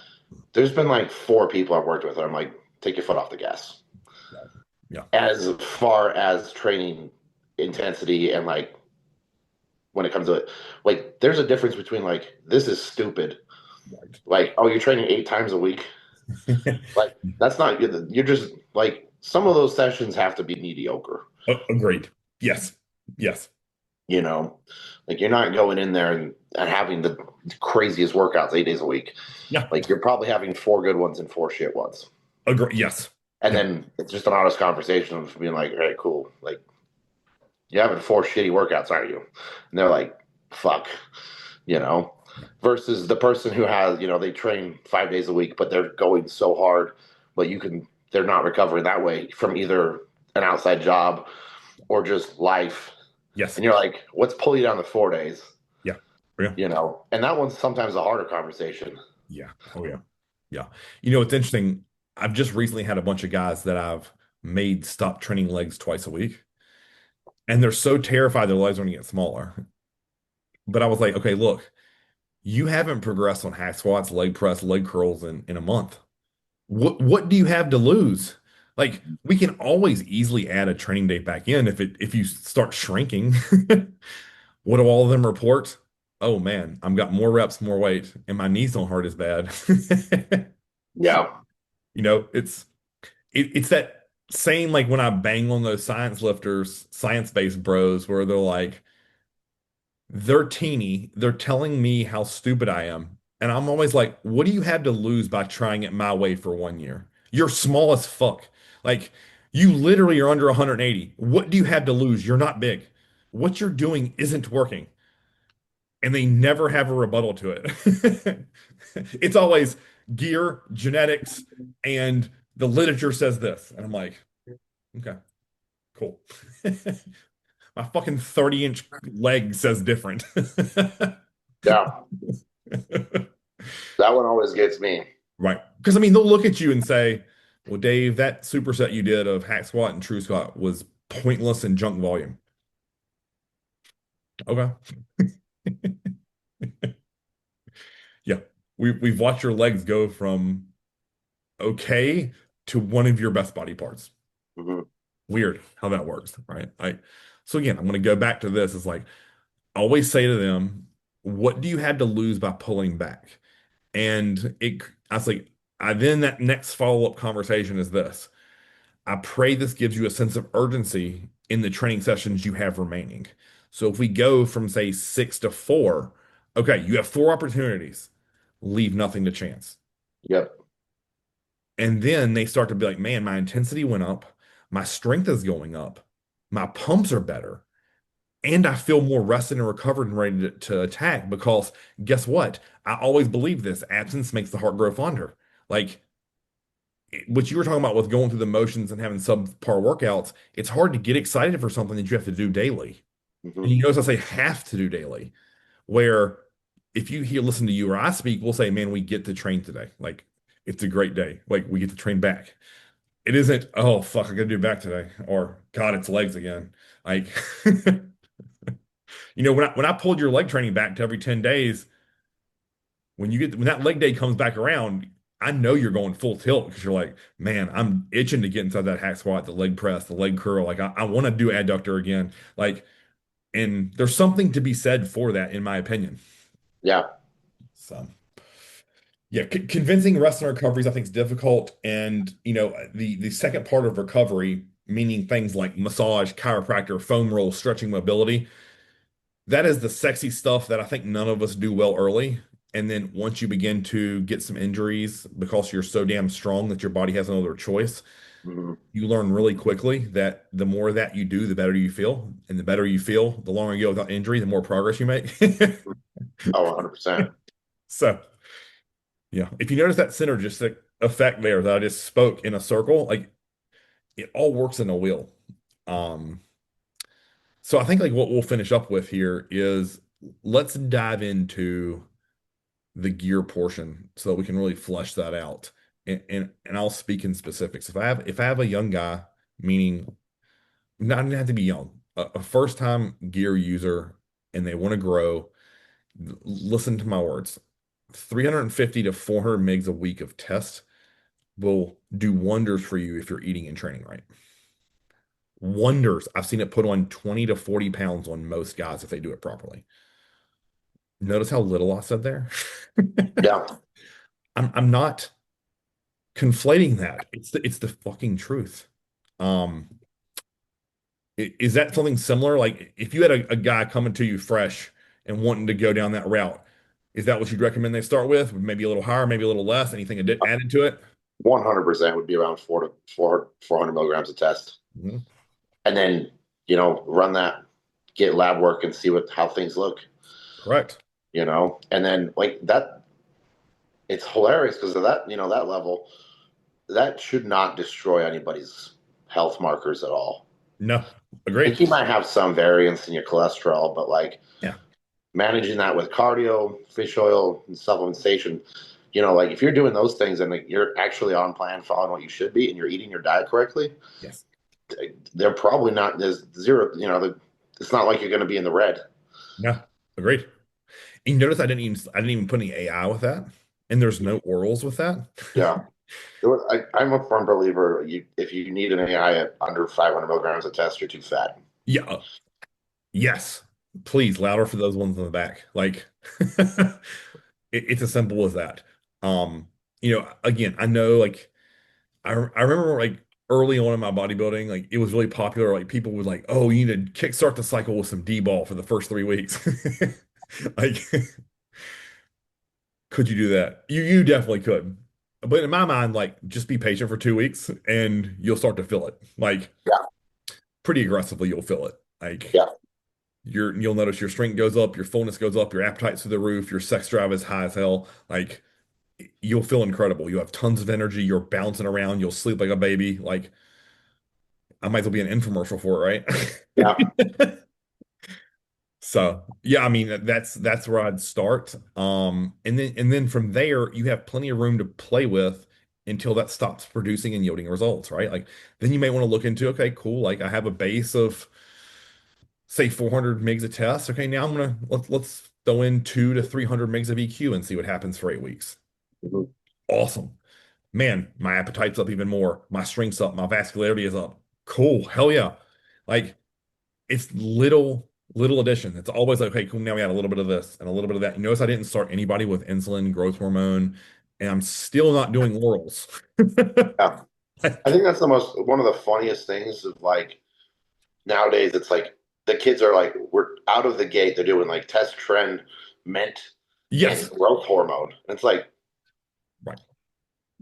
Speaker 2: There's been like four people I've worked with. I'm like, take your foot off the gas.
Speaker 1: Right. Yeah.
Speaker 2: As far as training intensity and like when it comes to it, like there's a difference between like this is stupid.
Speaker 1: Right.
Speaker 2: Like, oh, you're training 8 times a week. Like that's not good. You're just like some of those sessions have to be mediocre.
Speaker 1: Agreed. Yes. Yes.
Speaker 2: You know, like you're not going in there and and having the craziest workouts 8 days a week.
Speaker 1: Yeah.
Speaker 2: Like you're probably having four good ones and four shit ones.
Speaker 1: Agree. Yes.
Speaker 2: And
Speaker 1: Yeah.
Speaker 2: then it's just an honest conversation of being like, all right, cool. Like you're having four shitty workouts, aren't you? And they're like, fuck, you know,
Speaker 1: Yeah.
Speaker 2: versus the person who has, they train 5 days a week, but they're going so hard, but they're not recovering that way from either an outside job or just life.
Speaker 1: Yes.
Speaker 2: And you're like, what's pulling you down the 4 days?
Speaker 1: Yeah. Yeah.
Speaker 2: And that one's sometimes a harder conversation.
Speaker 1: Yeah. Oh yeah. Yeah. It's interesting. I've just recently had a bunch of guys that I've made stop training legs twice a week, and they're so terrified their legs are going to get smaller. But I was like, okay, look, you haven't progressed on hack squats, leg press, leg curls in a month. What do you have to lose? Like we can always easily add a training day back in if you start shrinking. What do all of them report? Oh man, I've got more reps, more weight, and my knees don't hurt as bad.
Speaker 2: Yeah.
Speaker 1: It's that same like when I bang on those science lifters, science-based bros, where they're teeny, they're telling me how stupid I am. And I'm always like, what do you have to lose by trying it my way for 1 year? You're small as fuck. Like, you literally are under 180. What do you have to lose? You're not big. What you're doing isn't working. And they never have a rebuttal to it. It's always gear, genetics, and the literature says this. And I'm like, okay, cool. My fucking 30-inch leg says different.
Speaker 2: Yeah. That one always gets me.
Speaker 1: Right. Because I mean, they'll look at you and say, well, Dave, that superset you did of hack squat and true squat was pointless and junk volume. Okay. Yeah. We've watched your legs go from okay to one of your best body parts.
Speaker 2: Hmm.
Speaker 1: Weird how that works, right? So again, I'm going to go back to this. It's like, I always say to them, what do you have to lose by pulling back? I was like, then that next follow-up conversation is this. I pray this gives you a sense of urgency in the training sessions you have remaining. So if we go from say 6 to 4, okay, you have 4 opportunities, leave nothing to chance.
Speaker 2: Yep.
Speaker 1: And then they start to be like, man, my intensity went up, my strength is going up, my pumps are better, and I feel more rested and recovered and ready to attack because guess what? I always believe this absence makes the heart grow fonder. Like what you were talking about with going through the motions and having subpar workouts, it's hard to get excited for something that you have to do daily. And
Speaker 2: Hmm.
Speaker 1: you notice I say have to do daily, where if you listen to you or I speak, we'll say, man, we get to train today. Like it's a great day. Like we get to train back. It isn't, oh fuck, I gotta do back today. Or God, it's legs again. Like when I pulled your leg training back to every 10 days, when that leg day comes back around, I know you're going full tilt because you're like, man, I'm itching to get inside that hack squat, the leg press, the leg curl. Like I want to do adductor again. Like, and there's something to be said for that, in my opinion.
Speaker 2: Yeah.
Speaker 1: So yeah, convincing rest and recoveries, I think, is difficult. And the second part of recovery, meaning things like massage, chiropractor, foam roll, stretching mobility, that is the sexy stuff that I think none of us do well early. And then once you begin to get some injuries because you're so damn strong that your body has no other choice,
Speaker 2: Hmm.
Speaker 1: you learn really quickly that the more that you do, the better you feel. And the better you feel, the longer you go without injury, the more progress you make.
Speaker 2: Oh, 100%.
Speaker 1: So, yeah, if you notice that synergistic effect there that I just spoke in a circle, like it all works in a wheel. Um, so I think like what we'll finish up with here is let's dive into the gear portion so that we can really flesh that out. And I'll speak in specifics. If I have a young guy, meaning not even have to be young, a first time gear user, and they want to grow, listen to my words. 350 to 400 megs a week of test will do wonders for you if you're eating and training right. Wonders. I've seen it put on 20 to 40 pounds on most guys if they do it properly. Notice how little I said there?
Speaker 2: Yeah.
Speaker 1: I'm not conflating that. It's the fucking truth. Um, is that something similar? Like if you had a guy coming to you fresh, and wanting to go down that route. Is that what you'd recommend they start with? Maybe a little higher, maybe a little less, anything added to it?
Speaker 2: 100% would be around 400 milligrams a test.
Speaker 1: Mhm.
Speaker 2: And then, run that, get lab work and see how things look,
Speaker 1: Correct.
Speaker 2: and then like that, it's hilarious because of that, that level, that should not destroy anybody's health markers at all.
Speaker 1: No,
Speaker 2: Like
Speaker 1: agreed.
Speaker 2: you might have some variance in your cholesterol, but like
Speaker 1: Yeah.
Speaker 2: managing that with cardio, fish oil, and supplementation, like if you're doing those things and like, you're actually on plan, following what you should be, and you're eating your diet correctly,
Speaker 1: Yes.
Speaker 2: they're probably not. There's zero. It's not like you're going to be in the red.
Speaker 1: No, agreed. You notice I didn't even put any AI with that, and there's no orals with that.
Speaker 2: Yeah, I'm a firm believer. If you need an AI at under 500 milligrams a test, you're too fat.
Speaker 1: Yeah. Yes. Please, louder for those ones in the back. Like it's as simple as that. Again, I know like I remember like early on in my bodybuilding, like it was really popular. Like people would like, oh, you need to kickstart the cycle with some D-ball for the first 3 weeks. Like, could you do that? You definitely could. But in my mind, like just be patient for 2 weeks and you'll start to feel it. Like
Speaker 2: Yeah,
Speaker 1: pretty aggressively, you'll feel it. Like
Speaker 2: yeah,
Speaker 1: you'll notice your strength goes up, your fullness goes up, your appetite's through the roof, your sex drive is high as hell. Like you'll feel incredible. You have tons of energy, you're bouncing around, you'll sleep like a baby. Like I might as well be an infomercial for it,
Speaker 2: yeah.
Speaker 1: right? So yeah, I mean that's where I'd start. And then from there you have plenty of room to play with until that stops producing and yielding results, right? Like then you may want to look into, okay, cool, like I have a base of say 400 megs of test. Okay, now let's throw in 2 to 300 megs of EQ and see what happens for 8 weeks.
Speaker 2: Mhm.
Speaker 1: Awesome. Man, my appetite's up even more. My strength's up, my vascularity is up. Cool. Hell yeah. Like it's little addition. It's always like, okay, cool. Now we got a little bit of this and a little bit of that. You notice I didn't start anybody with insulin, growth hormone, and I'm still not doing orals.
Speaker 2: Yeah. I
Speaker 1: Like,
Speaker 2: think that's one of the funniest things of like nowadays. It's like the kids are like, we're out of the gate. They're doing like test trend, mint, and
Speaker 1: yes,
Speaker 2: growth hormone. And it's like,
Speaker 1: right,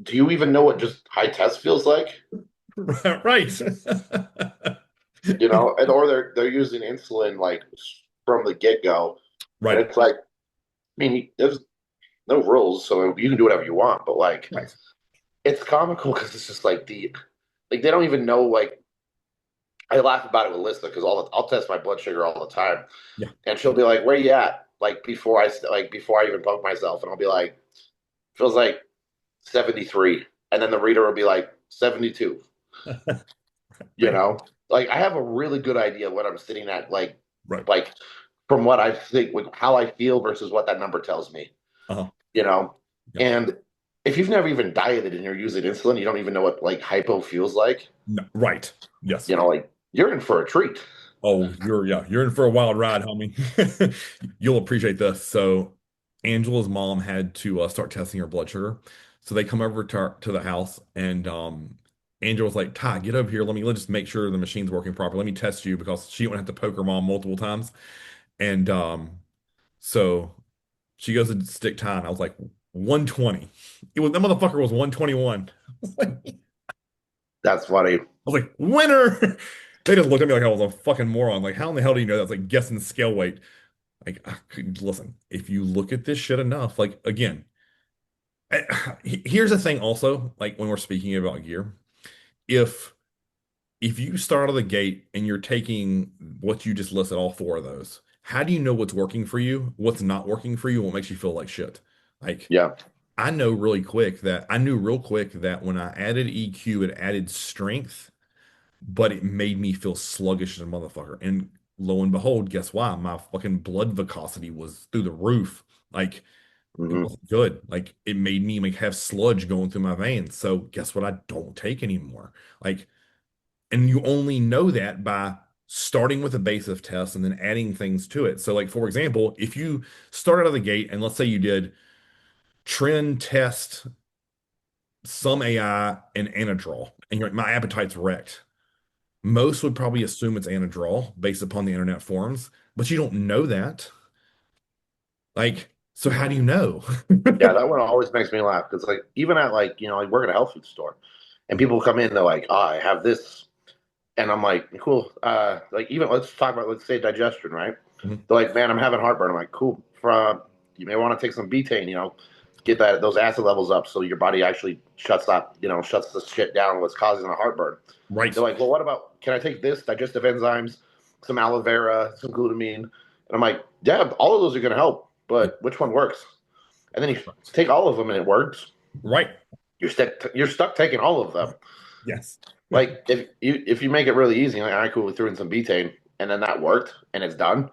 Speaker 2: do you even know what just high test feels like?
Speaker 1: right,
Speaker 2: And or they're using insulin like from the get go, and
Speaker 1: right,
Speaker 2: it's like, I mean, there's no rules, so you can do whatever you want. But like,
Speaker 1: right.
Speaker 2: it's comical because it's just like they don't even know. Like, I laugh about it with Lisa because I'll test my blood sugar all the time,
Speaker 1: Yeah.
Speaker 2: and she'll be like, "Where you at?" Like before I even poke myself, and I'll be like, "Feels like 73," and then the reader will be like 72. You
Speaker 1: Right,
Speaker 2: know, like I have a really good idea what I'm sitting at,
Speaker 1: right.
Speaker 2: like from what I think, with how I feel versus what that number tells me.
Speaker 1: Uh-huh.
Speaker 2: You know,
Speaker 1: Yeah.
Speaker 2: and if you've never even dieted and you're using insulin, you don't even know what like hypo feels like.
Speaker 1: No, right. Yes.
Speaker 2: Like you're in for a treat.
Speaker 1: Oh, you're in for a wild ride, homie. You'll appreciate this. So, Angela's mom had to start testing her blood sugar. So they come over to the house, and Angela was like, "Ty, get over here. Let's just make sure the machine's working properly. Let me test you because she wouldn't have to poke her mom multiple times." And so she goes to stick Ty, and I was like, 120. That motherfucker was 121.
Speaker 2: That's funny.
Speaker 1: I was like, winner. They just looked at me like I was a fucking moron. Like, how in the hell do you know that's like guessing scale weight? Like, listen, if you look at this shit enough, like again, here's the thing also, like when we're speaking about gear, if you start out of the gate and you're taking what you just listed, all four of those, how do you know what's working for you, what's not working for you, and what makes you feel like shit? Like,
Speaker 2: Yeah.
Speaker 1: I knew real quick that when I added EQ, it added strength but it made me feel sluggish as a motherfucker. And lo and behold, guess why? My fucking blood viscosity was through the roof. Like it
Speaker 2: Hmm.
Speaker 1: wasn't good. Like it made me like have sludge going through my veins. So guess what? I don't take anymore. Like, and you only know that by starting with a base of tests and then adding things to it. So, like for example, if you start out of the gate and let's say you did trend test some AI and Anadrol, and you're like, my appetite's wrecked. Most would probably assume it's Anadrol based upon the internet forums, but you don't know that. Like, so how do you know?
Speaker 2: Yeah, that one always makes me laugh because like even at like like work at a health food store, and people come in, they're like, "Oh, I have this," and I'm like, "Cool." Like even let's talk about let's say digestion, right?
Speaker 1: Mhm.
Speaker 2: They're like, "Man, I'm having heartburn." I'm like, "Cool." From you may want to take some betaine, get those acid levels up so your body actually shuts up, shuts the shit down what's causing the heartburn.
Speaker 1: Right.
Speaker 2: They're like, "Well, what about can I take this digestive enzymes, some aloe vera, some glutamine?" And I'm like, "Yeah, all of those are going to help,
Speaker 1: Yeah.
Speaker 2: but which one works?" And then you take all of them and it works.
Speaker 1: Right.
Speaker 2: You're stuck taking all of them.
Speaker 1: Yes.
Speaker 2: Like if you make it really easy, like all right, cool, we threw in some betaine, and then that worked, and it's done.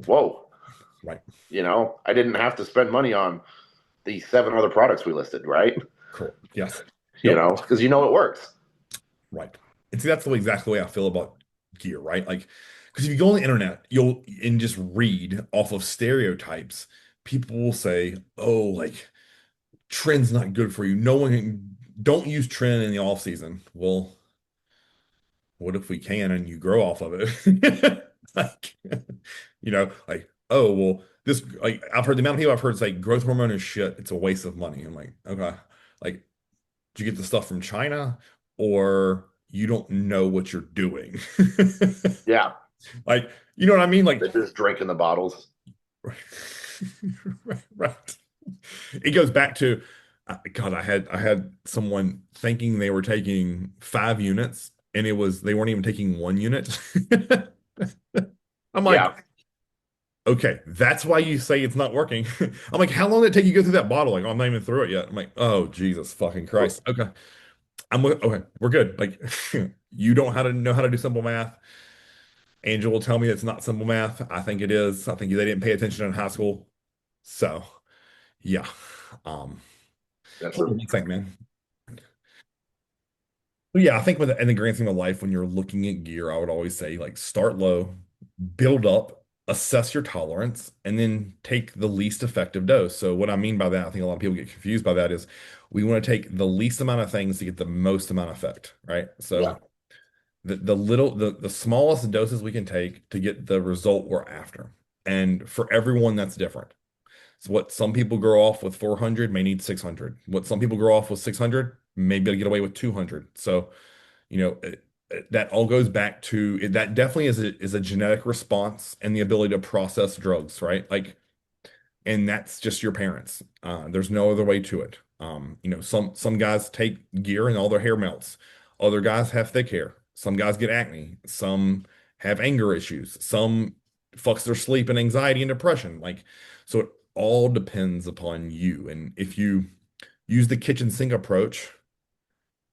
Speaker 2: Whoa,
Speaker 1: Right.
Speaker 2: I didn't have to spend money on the seven other products we listed, right?
Speaker 1: Cool. Yes. Yep.
Speaker 2: Because it works.
Speaker 1: Right. And see, that's exactly the way I feel about gear, right? Like, because if you go on the internet, you'll and just read off of stereotypes, people will say, "Oh, like trend's not good for you. No one don't use trend in the off season." Well, what if we can and you grow off of it? Like, like, oh, well, this, like, I've heard the amount of people I've heard say growth hormone is shit. It's a waste of money. I'm like, okay, like, do you get the stuff from China or you don't know what you're doing?
Speaker 2: Yeah,
Speaker 1: Like, you know what I mean? Like,
Speaker 2: they're just drinking the bottles.
Speaker 1: right, right. It goes back to God, I had someone thinking they were taking 5 units and they weren't even taking 1 unit. I'm
Speaker 2: Yeah,
Speaker 1: like, okay, that's why you say it's not working. I'm like, how long did it take you to go through that bottle? Like, oh, I'm not even through it yet. I'm like, oh, Jesus fucking Christ. Okay. Okay, we're good. Like, you don't know how to do simple math. Angel will tell me it's not simple math. I think it is. I think they didn't pay attention in high school. So, yeah. Um,
Speaker 2: that's
Speaker 1: hold
Speaker 2: a
Speaker 1: on one second, man. But yeah, I think in the grand scheme of life, when you're looking at gear, I would always say like start low, build up, assess your tolerance, and then take the least effective dose. So what I mean by that, I think a lot of people get confused by that is we want to take the least amount of things to get the most amount of effect, right?
Speaker 2: yeah,
Speaker 1: So the smallest doses we can take to get the result we're after. And for everyone, that's different. So what some people grow off with 400 may need 600. What some people grow off with 600 may be able to get away with 200. So, that all goes back to that definitely is a genetic response and the ability to process drugs, right? Like, and that's just your parents. There's no other way to it. Some guys take gear and all their hair melts. Other guys have thick hair. Some guys get acne. Some have anger issues. Some fucks their sleep and anxiety and depression. Like, so it all depends upon you. And if you use the kitchen sink approach,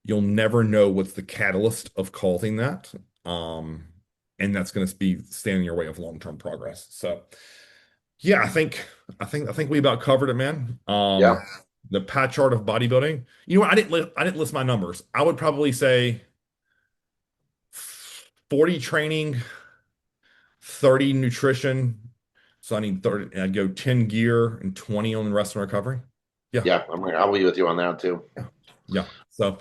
Speaker 1: you'll never know what's the catalyst of causing that. Um, and that's going to be standing in your way of long-term progress. So yeah, I think we about covered it, man.
Speaker 2: yeah,
Speaker 1: The pie chart of bodybuilding. You know what? I didn't list my numbers. I would probably say 40 training, 30 nutrition. So I need 30. I'd go 10 gear and 20 on the rest of recovery. Yeah,
Speaker 2: yeah. I'll be with you on that too.
Speaker 1: yeah, yeah. So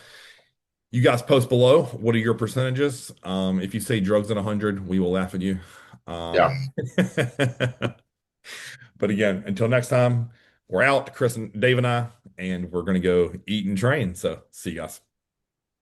Speaker 1: you guys post below. What are your percentages? If you say drugs at 100, we will laugh at you.
Speaker 2: Yeah.
Speaker 1: But again, until next time, we're out, Chris and Dave and I, and we're going to go eat and train. So see you guys.